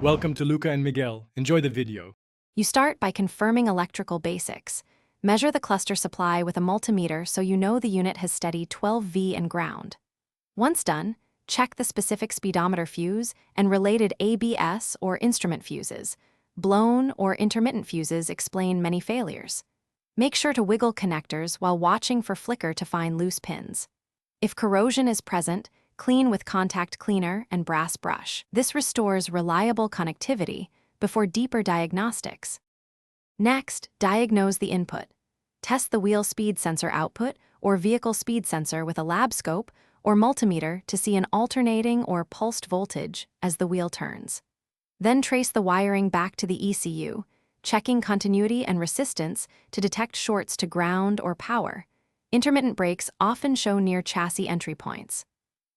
Welcome to Luca and Miguel. Enjoy the video. You start by confirming electrical basics. Measure the cluster supply with a multimeter so you know the unit has steady 12 V and ground. Once done, check the specific speedometer fuse and related ABS or instrument fuses. Blown or intermittent fuses explain many failures. Make sure to wiggle connectors while watching for flicker to find loose pins. If corrosion is present, clean with contact cleaner and brass brush. This restores reliable connectivity before deeper diagnostics. Next, diagnose the input. Test the wheel speed sensor output or vehicle speed sensor with a lab scope or multimeter to see an alternating or pulsed voltage as the wheel turns. Then trace the wiring back to the ECU, checking continuity and resistance to detect shorts to ground or power. Intermittent breaks often show near chassis entry points.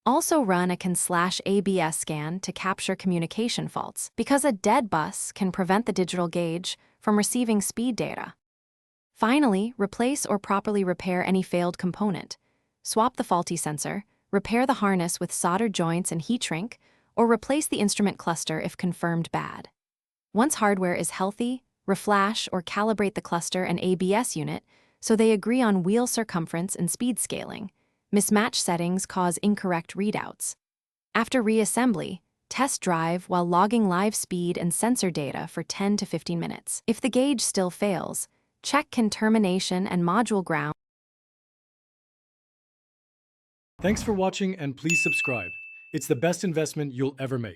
Also run a CAN/ABS scan to capture communication faults, because a dead bus can prevent the digital gauge from receiving speed data. Finally, replace or properly repair any failed component. Swap the faulty sensor, repair the harness with soldered joints and heat shrink, or replace the instrument cluster if confirmed bad. Once hardware is healthy, reflash or calibrate the cluster and ABS unit so they agree on wheel circumference and speed scaling. Mismatched settings cause incorrect readouts. After reassembly, test drive while logging live speed and sensor data for 10 to 15 minutes. If the gauge still fails, check CAN termination and module ground. Thanks for watching and please subscribe. It's the best investment you'll ever make.